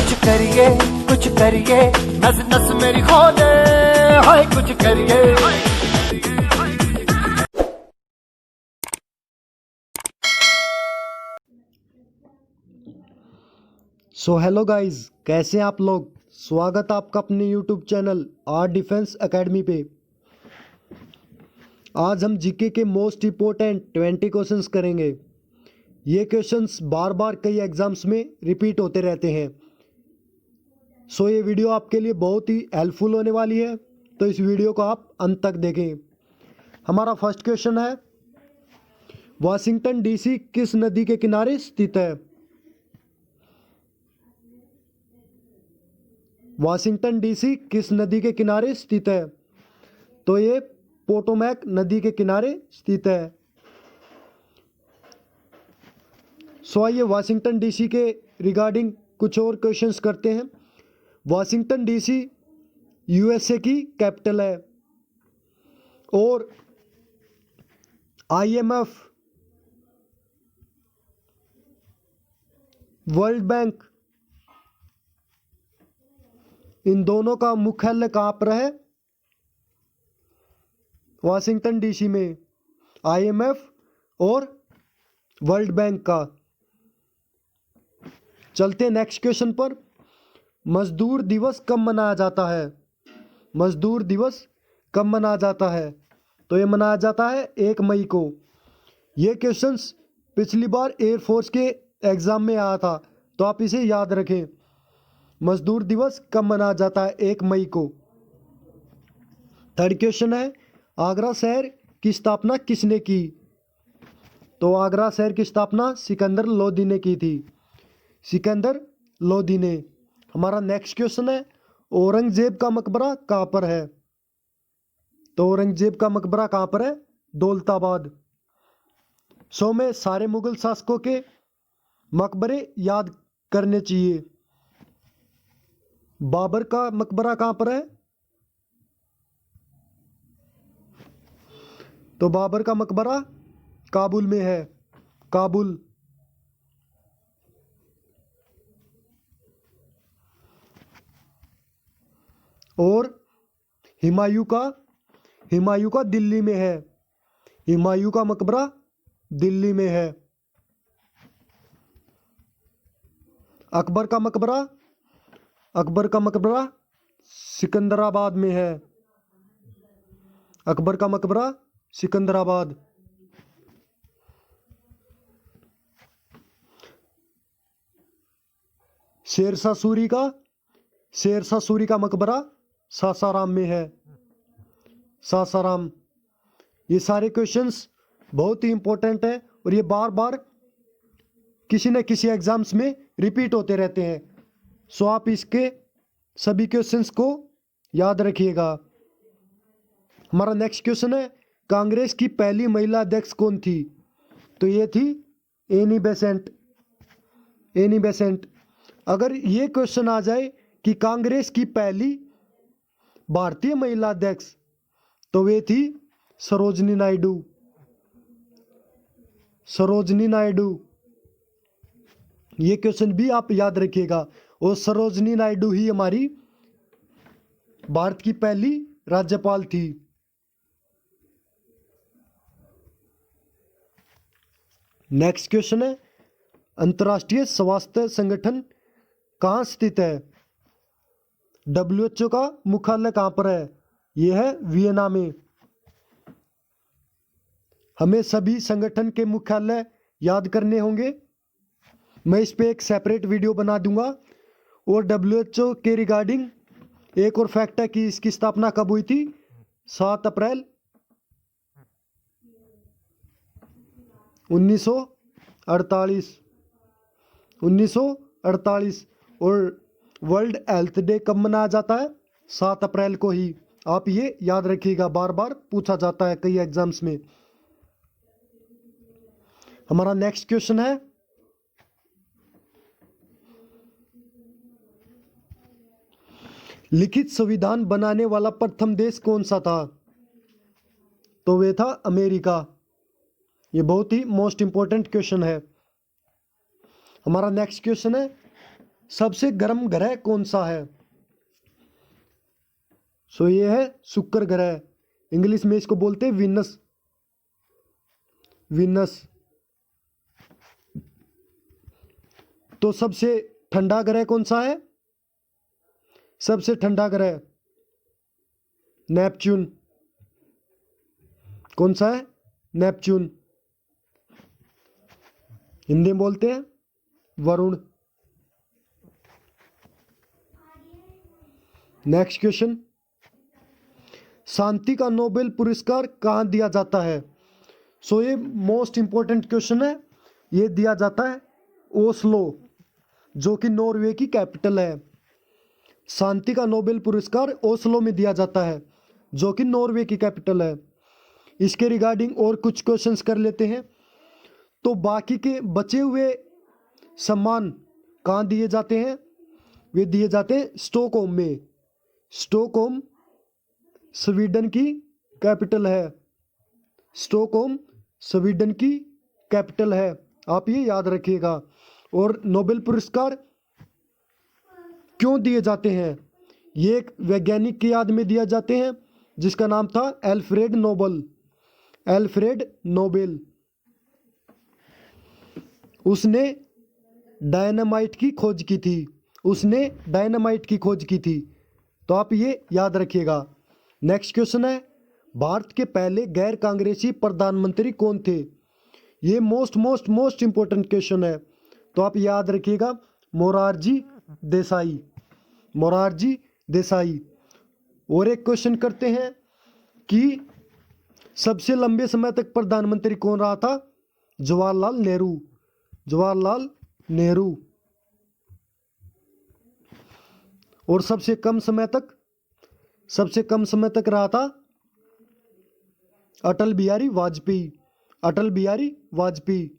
कुछ करिए नस नस मेरी खोले, हाय कुछ करिए। सो हेलो गाइस, कैसे हैं आप लोग। स्वागत है आपका अपने YouTube channel are defence academy पे। आज हम जीके के मोस्ट इम्पोर्टेंट 20 क्वेश्चंस करेंगे। ये क्वेश्चंस बार बार कई एग्जाम्स में रिपीट होते रहते हैं। सो ये वीडियो आपके लिए बहुत ही हेल्पफुल होने वाली है, तो इस वीडियो को आप अंत तक देखें। हमारा फर्स्ट क्वेश्चन है, वाशिंगटन डीसी किस नदी के किनारे स्थित है। वाशिंगटन डीसी किस नदी के किनारे स्थित है। तो ये पोटोमैक नदी के किनारे स्थित है। सो आइए वाशिंगटन डीसी के रिगार्डिंग कुछ और क्वेश्चंस करते हैं। वाशिंगटन डीसी यूएसए की कैपिटल है और आईएमएफ, वर्ल्ड बैंक, इन दोनों का मुख्यालय कहाँ पर है। वाशिंगटन डीसी में। आईएमएफ और वर्ल्ड बैंक का। चलते हैं नेक्स्ट क्वेश्चन पर। मजदूर दिवस कब मनाया जाता है। मजदूर दिवस कब मनाया जाता है। तो ये मनाया जाता है 1 मई को। ये क्वेश्चंस पिछली बार एयरफोर्स के एग्जाम में आया था, तो आप इसे याद रखें। मजदूर दिवस कब मनाया जाता है, 1 मई को। थर्ड क्वेश्चन है, आगरा शहर की स्थापना किसने की। तो आगरा शहर की स्थापना सिकंदर लोदी ने की थी। सिकंदर लोदी ने। हमारा नेक्स्ट क्वेश्चन है, औरंगजेब का मकबरा कहाँ पर है। तो औरंगजेब का मकबरा कहाँ पर है, दौलताबाद। सो में सारे मुगल शासकों के मकबरे याद करने चाहिए। बाबर का मकबरा कहाँ पर है। तो बाबर का मकबरा काबुल में है, काबुल। और हुमायूं का दिल्ली में है। हुमायूं का मकबरा दिल्ली में है। अकबर का मकबरा, अकबर का मकबरा सिकंदराबाद में है। अकबर का मकबरा सिकंदराबाद। शेरशाह सूरी का मकबरा सासाराम में है, सासाराम। ये सारे क्वेश्चंस बहुत ही इंपॉर्टेंट है और ये बार बार किसी न किसी एग्जाम्स में रिपीट होते रहते हैं। सो आप इसके सभी क्वेश्चंस को याद रखिएगा। हमारा नेक्स्ट क्वेश्चन है, कांग्रेस की पहली महिला अध्यक्ष कौन थी। तो ये थी एनी बेसेंट। Annie Besant. अगर ये क्वेश्चन आ जाए कि कांग्रेस की पहली भारतीय महिला अध्यक्ष, तो वे थी सरोजनी नायडू। सरोजनी नायडू। ये क्वेश्चन भी आप याद रखिएगा। और सरोजनी नायडू ही हमारी भारत की पहली राज्यपाल थी। नेक्स्ट क्वेश्चन है, अंतर्राष्ट्रीय स्वास्थ्य संगठन कहाँ स्थित है। डब्ल्यूएचओ का मुख्यालय कहाँ पर है। यह है वियना में। हमें सभी संगठन के मुख्यालय याद करने होंगे। मैं इस पे एक सेपरेट वीडियो बना दूंगा। और डब्ल्यूएचओ के रिगार्डिंग एक और फैक्ट है कि इसकी स्थापना कब हुई थी, 7 अप्रैल 1948। 1948। और वर्ल्ड हेल्थ डे कब मनाया जाता है, 7 अप्रैल को ही। आप ये याद रखिएगा, बार बार पूछा जाता है कई एग्जाम्स में। हमारा नेक्स्ट क्वेश्चन है, लिखित संविधान बनाने वाला प्रथम देश कौन सा था। तो वे था अमेरिका। ये बहुत ही मोस्ट इंपॉर्टेंट क्वेश्चन है। हमारा नेक्स्ट क्वेश्चन है, सबसे गर्म ग्रह कौन सा है? सो ये है शुक्र ग्रह, इंग्लिश में इसको बोलते हैं विनस। विनस। तो सबसे ठंडा ग्रह कौन सा है? सबसे ठंडा ग्रह नेपच्यून। कौन सा है? नेपच्यून। हिंदी में बोलते हैं वरुण। नेक्स्ट क्वेश्चन, शांति का नोबेल पुरस्कार कहाँ दिया जाता है? सो ये मोस्ट इंपॉर्टेंट क्वेश्चन है। ये दिया जाता है ओस्लो, जो कि नॉर्वे की कैपिटल है। शांति का नोबेल पुरस्कार ओस्लो में दिया जाता है, जो कि नॉर्वे की कैपिटल है। इसके रिगार्डिंग और कुछ क्वेश्चंस कर लेते हैं। तो बाकी के बचे हुए सम्मान कहाँ दिए जाते हैं? वे दिए जाते हैं स्टॉकहोम में। स्टॉकहोम स्वीडन की कैपिटल है। स्टॉकहोम स्वीडन की कैपिटल है, आप ये याद रखिएगा। और नोबेल पुरस्कार क्यों दिए जाते हैं? ये एक वैज्ञानिक की याद में दिए जाते हैं जिसका नाम था एल्फ्रेड नोबेल। Alfred Nobel. उसने डायनामाइट की खोज की थी। उसने डायनामाइट की खोज की थी, तो आप ये याद रखिएगा। नेक्स्ट क्वेश्चन है, भारत के पहले गैर कांग्रेसी प्रधानमंत्री कौन थे? ये मोस्ट इंपॉर्टेंट क्वेश्चन है, तो आप याद रखिएगा मोरारजी देसाई। मोरारजी देसाई। और एक क्वेश्चन करते हैं कि सबसे लंबे समय तक प्रधानमंत्री कौन रहा था? जवाहरलाल नेहरू। जवाहरलाल नेहरू। और सबसे कम समय तक रहा था अटल बिहारी वाजपेयी। अटल बिहारी वाजपेयी।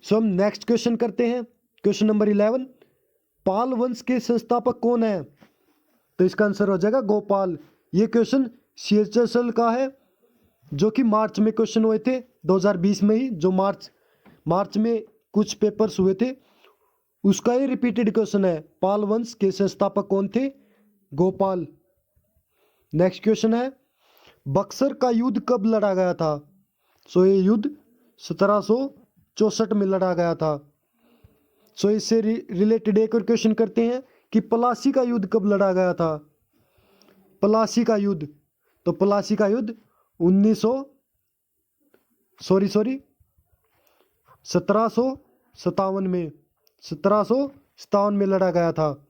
सो हम नेक्स्ट क्वेश्चन करते हैं, क्वेश्चन नंबर 11। पाल वंश के संस्थापक कौन है? तो इसका आंसर हो जाएगा गोपाल। ये क्वेश्चन CHSL का है, जो कि मार्च में क्वेश्चन हुए थे 2020 में ही, जो मार्च में कुछ पेपर्स हुए थे, उसका ये रिपीटेड क्वेश्चन है। पाल वंश के संस्थापक कौन थे? गोपाल। नेक्स्ट क्वेश्चन है, बक्सर का युद्ध कब लड़ा गया था? सो ये युद्ध 1764 में लड़ा गया था। सो इससे रिलेटेड एक और क्वेश्चन करते हैं कि प्लासी का युद्ध कब लड़ा गया था? प्लासी का युद्ध, तो प्लासी का युद्ध 1757 में 1757 में लड़ा गया था।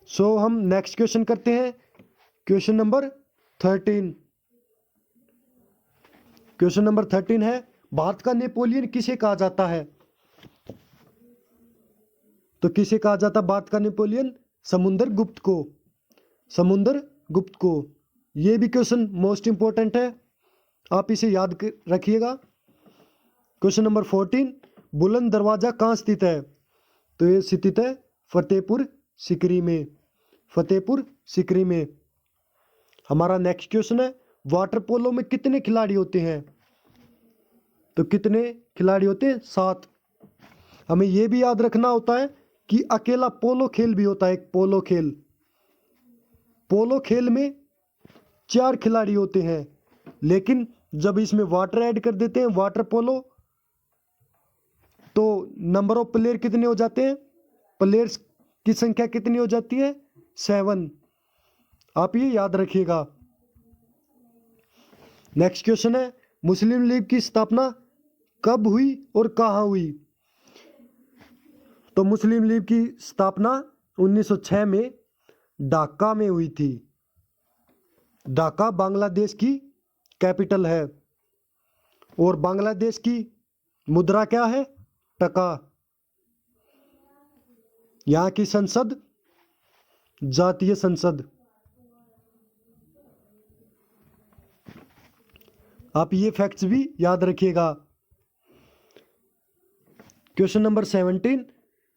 सो हम नेक्स्ट क्वेश्चन करते हैं, क्वेश्चन नंबर 13। क्वेश्चन नंबर 13 है, भारत का नेपोलियन किसे कहा जाता है? तो किसे कहा जाता है भारत का नेपोलियन? समुद्र गुप्त को। समुद्र गुप्त को। ये भी क्वेश्चन मोस्ट इंपॉर्टेंट है, आप इसे याद रखिएगा। क्वेश्चन नंबर 14, बुलंद दरवाजा कहाँ स्थित है? तो ये स्थित है फतेहपुर सीकरी में। फतेहपुर सीकरी में। हमारा नेक्स्ट क्वेश्चन है, वाटर पोलो में कितने खिलाड़ी होते हैं? तो कितने खिलाड़ी होते हैं? 7। हमें यह भी याद रखना होता है कि अकेला पोलो खेल भी होता है, एक पोलो खेल। पोलो खेल में 4 खिलाड़ी होते हैं, लेकिन जब इसमें वाटर ऐड कर देते हैं, वाटर पोलो, तो नंबर ऑफ प्लेयर कितने हो जाते हैं? प्लेयर्स की संख्या कितनी हो जाती है? 7। आप ये याद रखिएगा। नेक्स्ट क्वेश्चन है, मुस्लिम लीग की स्थापना कब हुई और कहाँ हुई? तो मुस्लिम लीग की स्थापना 1906 में ढाका में हुई थी। ढाका बांग्लादेश की कैपिटल है। और बांग्लादेश की मुद्रा क्या है? टका। यहाँ की संसद जातीय संसद। आप ये फैक्ट्स भी याद रखिएगा। क्वेश्चन नंबर 17,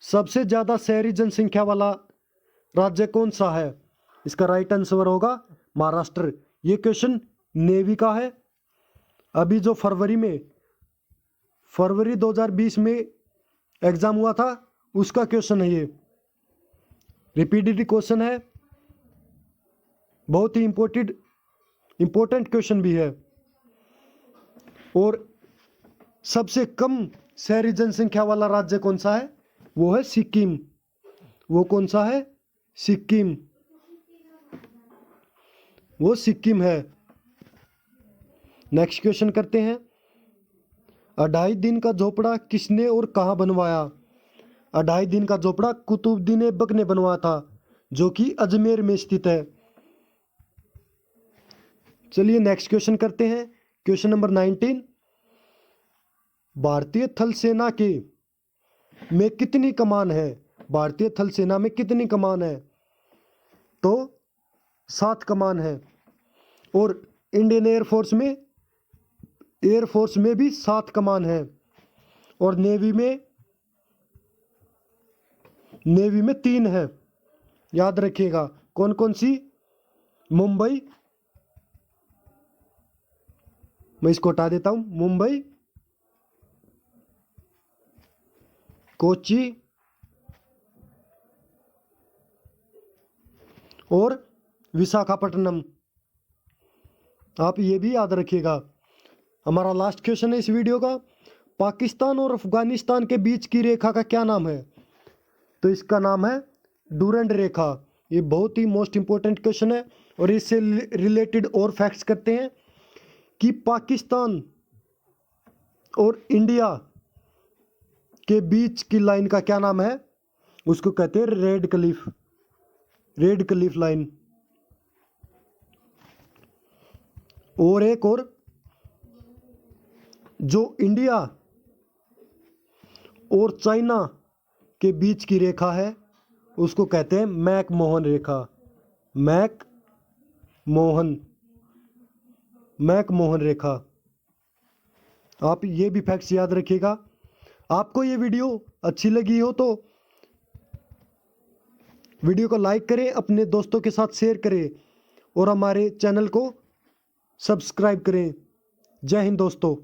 सबसे ज्यादा शहरी जनसंख्या वाला राज्य कौन सा है? इसका राइट आंसर होगा महाराष्ट्र। ये क्वेश्चन नेवी का है। अभी जो फरवरी 2020 में एग्जाम हुआ था उसका क्वेश्चन है ये, रिपीटेड क्वेश्चन है, बहुत ही इंपॉर्टेंट क्वेश्चन भी है। और सबसे कम शहरी जनसंख्या वाला राज्य कौन सा है? वो है सिक्किम। वो कौन सा है? सिक्किम। वो सिक्किम है। नेक्स्ट क्वेश्चन करते हैं। 2.5 दिन का झोपड़ा किसने और कहाँ बनवाया? 2.5 दिन का झोपड़ा कुतुबुद्दीन ऐबक ने बनवाया था, जो कि अजमेर में स्थित है। चलिए नेक्स्ट क्वेश्चन करते हैं। Question number 19। भारतीय थल सेना के में कितनी कमान है? भारतीय थल सेना में कितनी कमान है? तो 7 कमान है। और इंडियन एयरफोर्स में भी 7 कमान है। और नेवी में 3 है। याद रखिएगा। कौन कौन सी? मुंबई, मैं इसको हटा देता हूं, मुंबई, कोच्चि और विशाखापट्टनम। आप ये भी याद रखिएगा। हमारा लास्ट क्वेश्चन है इस वीडियो का। पाकिस्तान और अफगानिस्तान के बीच की रेखा का क्या नाम है? तो इसका नाम है डूरेंट रेखा। ये बहुत ही मोस्ट इंपॉर्टेंट क्वेश्चन है। और इससे रिलेटेड और फैक्ट्स करते हैं कि पाकिस्तान और इंडिया के बीच की लाइन का क्या नाम है? उसको कहते हैं रेड क्लिफ लाइन। और एक और, जो इंडिया और चाइना के बीच की रेखा है उसको कहते हैं मैकमोहन रेखा। मैकमोहन रेखा। आप ये भी फैक्ट्स याद रखिएगा। आपको ये वीडियो अच्छी लगी हो तो वीडियो को लाइक करें, अपने दोस्तों के साथ शेयर करें और हमारे चैनल को सब्सक्राइब करें। जय हिंद दोस्तों।